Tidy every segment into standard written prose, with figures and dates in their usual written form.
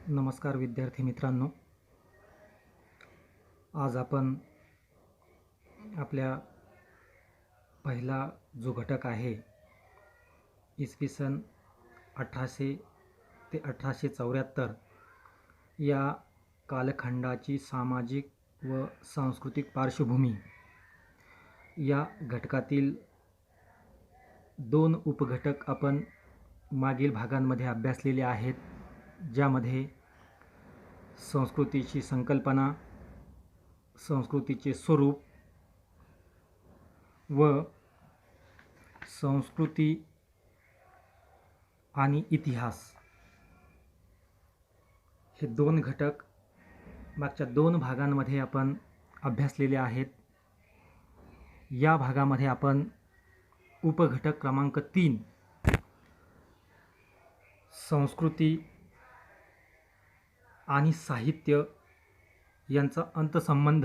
नमस्कार विद्यार्थी मित्रांनो. आज आपण आपल्या पहिला जो घटक आहे इसवी सन 1800 ते 1874 या कालखंडाची सामाजिक व सांस्कृतिक पार्श्वभूमी या घटकातील दोन उपघटक आपण मागील भागांमध्ये अभ्यासलेले आहेत, ज्यामध्ये संस्कृतीची संकल्पना, संस्कृतीचे स्वरूप व संस्कृती आणि इतिहास हे दोन घटक मागच्या दोन भागांमध्ये आपण अभ्यासलेले आहेत. या भागामध्ये आपण उपघटक क्रमांक 3 संस्कृती आणि साहित्य यांचा अंतसंबंध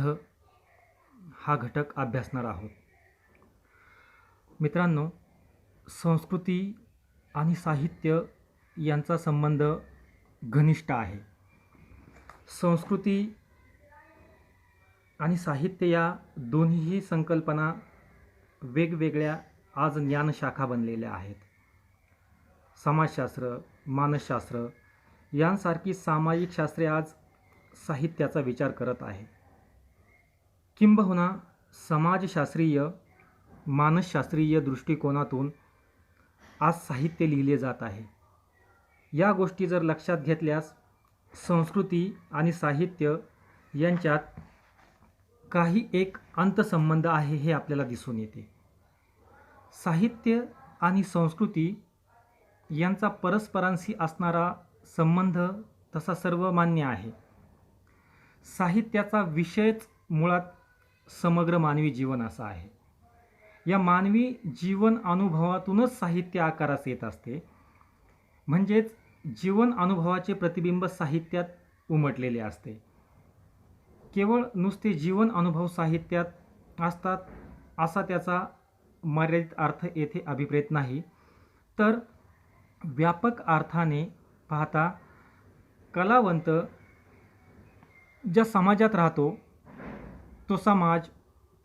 हा घटक अभ्यासणार आहोत. मित्रांनो, संस्कृती आणि साहित्य यांचा संबंध घनिष्ठ आहे. संस्कृती आणि साहित्य या दोन्हीही संकल्पना वेगवेगळ्या आज ज्ञानशाखा बनलेल्या आहेत. समाजशास्त्र, मानसशास्त्र यांसारखी सामाजिक शास्त्रे आज साहित्याचा विचार करत आहे. किंबहुना समाजशास्त्रीय, मानसशास्त्रीय दृष्टिकोनातून आज साहित्य लिहिले जात आहे. या गोष्टी जर लक्षात घेतल्यास संस्कृती आणि साहित्य यांच्यात काही एक अंतसंबंध आहे हे आपल्याला दिसून येते. साहित्य आणि संस्कृती यांचा परस्परांशी असणारा संबंध तसा सर्वमान्य आहे. साहित्याचा विषयच मुळात समग्र मानवी जीवन असा आहे. या मानवी जीवन अनुभवातूनच साहित्य आकारास येत असते. म्हणजेच जीवन अनुभवाचे प्रतिबिंब साहित्यात उमटलेले असते. केवळ नुसते जीवन अनुभव साहित्यात असतात असा त्याचा मर्यादित अर्थ येथे अभिप्रेत नाही, तर व्यापक अर्थाने पाहता कलावंत ज्या समाजात राहतो तो समाज,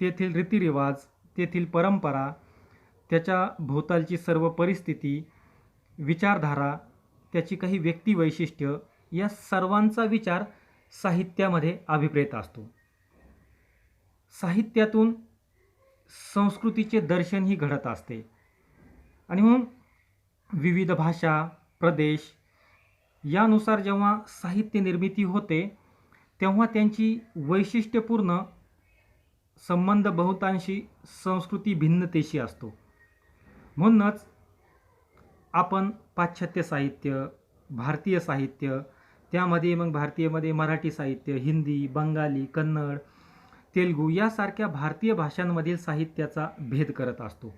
तेथील रीतिरिवाज, तेथील परंपरा, त्याच्या भोवतालची सर्व परिस्थिती, विचारधारा, त्याची काही व्यक्ती वैशिष्ट्य या सर्वांचा विचार साहित्यामध्ये अभिप्रेत असतो. साहित्यातून संस्कृतीचे दर्शनही घडत असते आणि म्हणून विविध भाषा, प्रदेश यानुसार जेव्हा साहित्य निर्मिती होते तेव्हा त्यांची वैशिष्ट्यपूर्ण संबंध बहुतांशी संस्कृती भिन्नतेशी असतो. म्हणूनच आपण पाश्चात्य साहित्य, भारतीय साहित्य, त्यामध्ये मग भारतीयमध्ये मराठी साहित्य, हिंदी, बंगाली, कन्नड, तेलुगू यासारख्या भारतीय भाषांमधील साहित्याचा भेद करत असतो.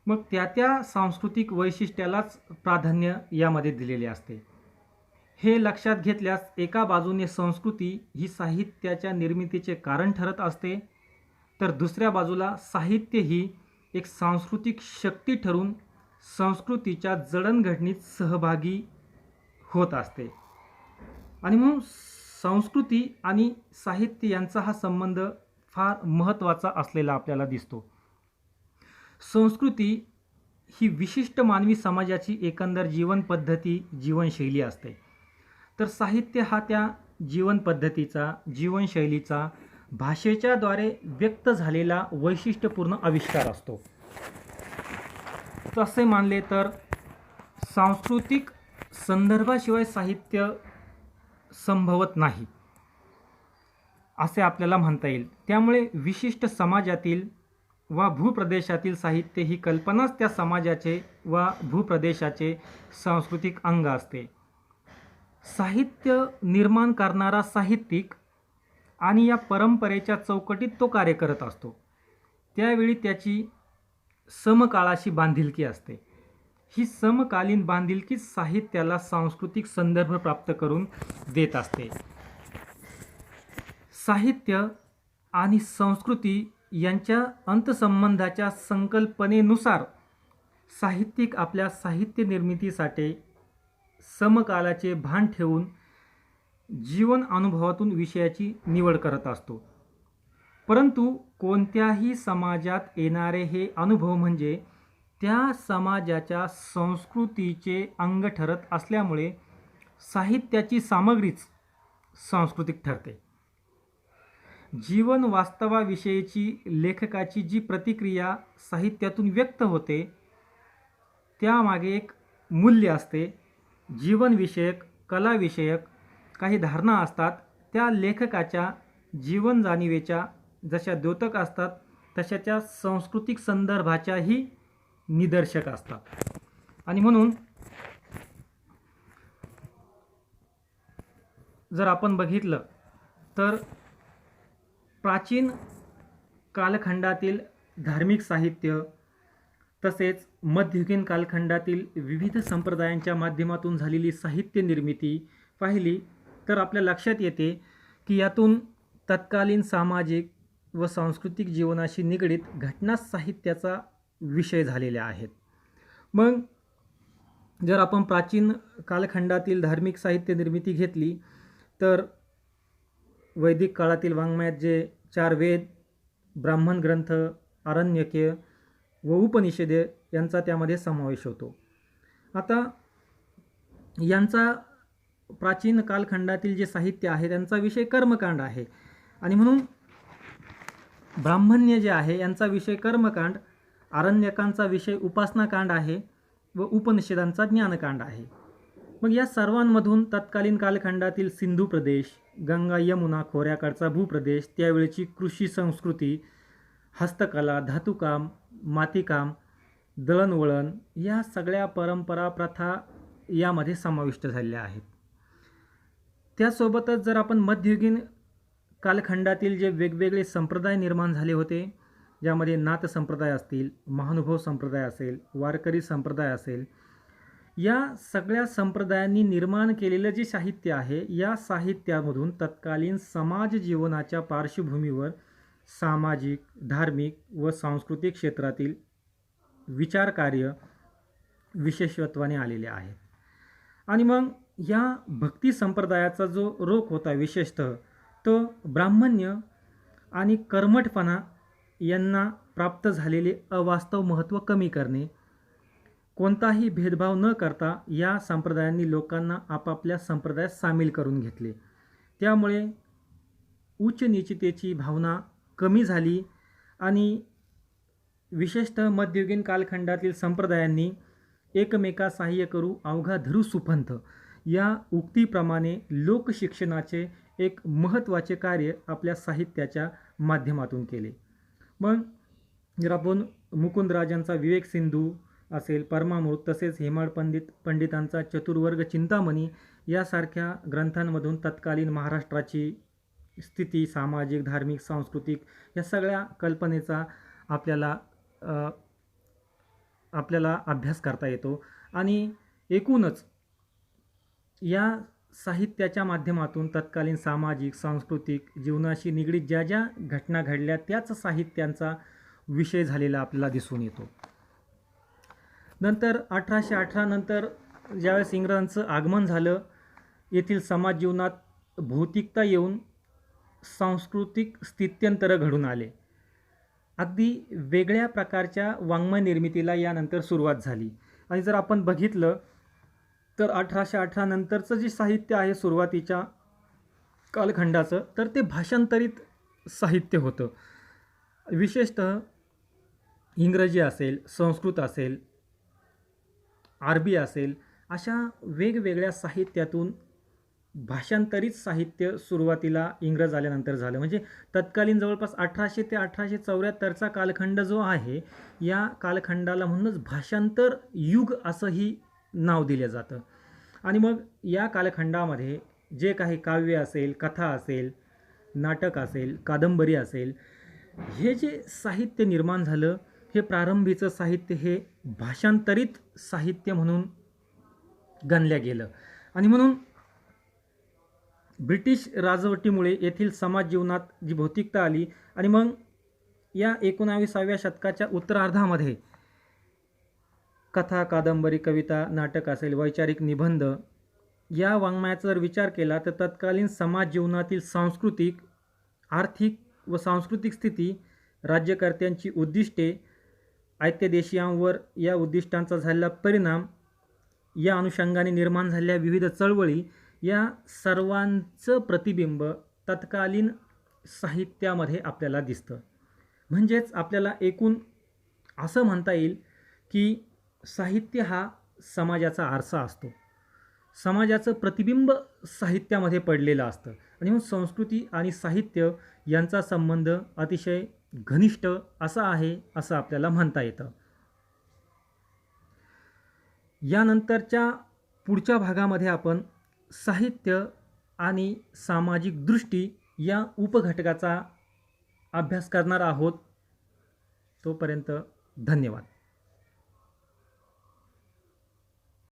मग त्या सांस्कृतिक वैशिष्ट्यालाच प्राधान्य यामध्ये दिलेले असते. हे लक्षात घेतल्यास एका बाजूने संस्कृती ही साहित्याच्या निर्मितीचे कारण ठरत असते, तर दुसऱ्या बाजूला साहित्य ही एक सांस्कृतिक शक्ती ठरून संस्कृतीच्या जडणघडणीत सहभागी होत असते. आणि म्हणून संस्कृती आणि साहित्य यांचा हा संबंध फार महत्त्वाचा असलेला आपल्याला दिसतो. संस्कृती ही विशिष्ट मानवी समाजाची एकंदर जीवनपद्धती, जीवनशैली असते, तर साहित्य हा त्या जीवनपद्धतीचा, जीवनशैलीचा भाषेच्या द्वारे व्यक्त झालेला वैशिष्ट्यपूर्ण आविष्कार असतो. तसे मानले तर सांस्कृतिक संदर्भाशिवाय साहित्य संभवत नाही असे आपल्याला म्हणता येईल. त्यामुळे विशिष्ट समाजातील वा भूप्रदेशातील साहित्य ही कल्पनाच त्या समाजाचे वा भूप्रदेशाचे सांस्कृतिक अंग असते. साहित्य निर्माण करणारा साहित्यिक आणि या परंपरेच्या चौकटीत तो कार्य करत असतो. त्यावेळी त्याची समकाळाशी बांधिलकी असते. ही समकालीन बांधिलकी साहित्याला सांस्कृतिक संदर्भ प्राप्त करून देत असते. साहित्य आणि संस्कृती यांच्या अंतसंबंधाच्या संकल्पनेनुसार साहित्यिक आपल्या साहित्य निर्मितीसाठी समकालाचे भान ठेवून जीवन अनुभवातून विषयाची निवड करत असतो. परंतु कोणत्याही समाजात येणारे हे अनुभव म्हणजे त्या समाजाच्या संस्कृतीचे अंग ठरत असल्यामुळे साहित्याची सामग्रीच सांस्कृतिक ठरते. जीवन वास्तवाविषयीची लेखकाची जी प्रतिक्रिया साहित्यातून व्यक्त होते त्यामागे एक मूल्य असते. जीवनविषयक, कलाविषयक काही धारणा असतात. त्या लेखकाच्या जीवन जाणीवेच्या जशा द्योतक असतात तशा त्या सांस्कृतिक संदर्भाच्याही निदर्शक असतात. आणि म्हणून जर आपण बघितलं तर प्राचीन कालखंडातील धार्मिक साहित्य तसेच मध्ययुगीन कालखंडातील विविध संप्रदायांच्या माध्यमातून झालेली साहित्य निर्मिती पाहिली तर आपल्या लक्षात येते की यातून तत्कालीन सामाजिक व सांस्कृतिक जीवनाशी निगडीत घटना साहित्याचा विषय झालेल्या आहेत. मग जर आपण प्राचीन कालखंडातील धार्मिक साहित्य निर्मिती घेतली तर वैदिक काळातील वाङ्मयात जे 4 वेद, ब्राह्मण ग्रंथ, आरण्यके व उपनिषदे यांचा त्यामध्ये समावेश होतो. आता यांचा प्राचीन कालखंडातील जे साहित्य आहे त्यांचा विषय कर्मकांड आहे आणि म्हणून ब्राह्मण्य जे आहे यांचा विषय कर्मकांड, आरण्यकांचा विषय उपासनाकांड आहे व उपनिषदांचा ज्ञानकांड आहे. मग या सर्वांमधून तत्कालीन कालखंडातील सिंधू प्रदेश, गंगा यमुना खोऱ्याकडचा भूप्रदेश, त्यावेळची कृषी संस्कृती, हस्तकला, धातुकाम, मातीकाम, दळणवळण या सगळ्या परंपरा प्रथा यामध्ये समाविष्ट झालेल्या आहेत. त्यासोबतच जर आपण मध्ययुगीन कालखंडातील जे वेगवेगळे संप्रदाय निर्माण झाले होते ज्यामध्ये नाथ संप्रदाय असतील, महानुभव संप्रदाय असेल, वारकरी संप्रदाय असेल, या सगळ्या संप्रदायांनी निर्माण केलेलं जे साहित्य आहे या साहित्यामधून तत्कालीन समाज जीवनाच्या पार्श्वभूमीवर सामाजिक, धार्मिक व सांस्कृतिक क्षेत्रातील विचारकार्य विशेषत्वाने आलेले आहेत. आणि मग या भक्ती संप्रदायाचा जो रोख होता विशेषतः तो ब्राह्मण्य आणि कर्मठपणा यांना प्राप्त झालेले अवास्तव महत्त्व कमी करणे, कोणताही भेदभाव न करता या संप्रदायांनी लोकांना आपापल्या संप्रदायात सामील करून घेतले. त्यामुळे उच्च नीचतेची भावना कमी झाली आणि विशेषतः मध्ययुगीन कालखंडातील संप्रदायांनी एकमेका सहाय्य करू अवघा धरू सुपंथ या उक्तीप्रमाणे लोकशिक्षणाचे एक महत्त्वाचे कार्य आपल्या साहित्याच्या माध्यमातून केले. मग जर आपण मुकुंदराजांचा विवेक सिंधू असेल, परमामृत, तसेच हेमाड पंडितांचा चतुर्वर्ग चिंतामणी यासारख्या ग्रंथांमधून तत्कालीन महाराष्ट्राची स्थिती, सामाजिक, धार्मिक, सांस्कृतिक या सगळ्या कल्पनेचा आपल्याला अभ्यास करता येतो. आणि एकूणच या साहित्याच्या माध्यमातून तत्कालीन सामाजिक, सांस्कृतिक जीवनाशी निगडीत ज्या ज्या घटना घडल्या त्याच साहित्यांचा विषय झालेला आपल्याला दिसून येतो. नंतर 1818 नंतर ज्यावेळेस इंग्रजांचं आगमन झालं, येथील समाज जीवनात भौतिकता येऊन सांस्कृतिक स्थित्यंतर घडून आले. अगदी वेगळ्या प्रकारच्या वाङ्मय निर्मितीला यानंतर सुरुवात झाली. आणि जर आपण बघितलं तर 1818 नंतरचं जे साहित्य आहे सुरुवातीच्या कालखंडाचं तर ते भाषांतरित साहित्य होतं. विशेषतः इंग्रजी असेल, संस्कृत असेल, अरबी असेल, अशा वेगवेगळ्या साहित्यातून भाषांतरित साहित्य सुरुवातीला इंग्रज आल्यानंतर झालं. म्हणजे तत्कालीन जवळपास 1800 ते 1874चा कालखंड जो आहे या कालखंडाला म्हणूनच भाषांतर युग असंही नाव दिलं जातं. आणि मग या कालखंडामध्ये जे काही काव्य असेल, कथा असेल, नाटक असेल, कादंबरी असेल, हे जे साहित्य निर्माण झालं हे प्रारंभीचं साहित्य हे भाषांतरित साहित्य म्हणून गणलं गेलं. आणि म्हणून ब्रिटिश राजवटीमुळे येथील समाज जीवनात जी भौतिकता आली आणि मग या 19व्या शतकाच्या उत्तरार्धामध्ये कथा, कादंबरी, कविता, नाटक असेल, वैचारिक निबंध या वाङ्मयाचा जर विचार केला तर तत्कालीन समाज जीवनातील सांस्कृतिक, आर्थिक व सांस्कृतिक स्थिती, राज्यकर्त्यांची उद्दिष्टे, आयत्यदेशीयांवर या उद्दिष्टांचा झालेला परिणाम, या अनुषंगाने निर्माण झालेल्या विविध चळवळी या सर्वांचं प्रतिबिंब तत्कालीन साहित्यामध्ये आपल्याला दिसतं. म्हणजेच आपल्याला एकूण असं म्हणता येईल की साहित्य हा समाजाचा आरसा असतो. समाजाचं प्रतिबिंब साहित्यामध्ये पडलेलं असतं आणि म्हणून संस्कृती आणि साहित्य यांचा संबंध अतिशय घनिष्ठ असा आहे असं आपल्याला म्हणता येतं. यानंतरच्या पुढच्या भागामध्ये आपण साहित्य आणि सामाजिक दृष्टी या उपघटकाचा अभ्यास करणार आहोत. तोपर्यंत धन्यवाद.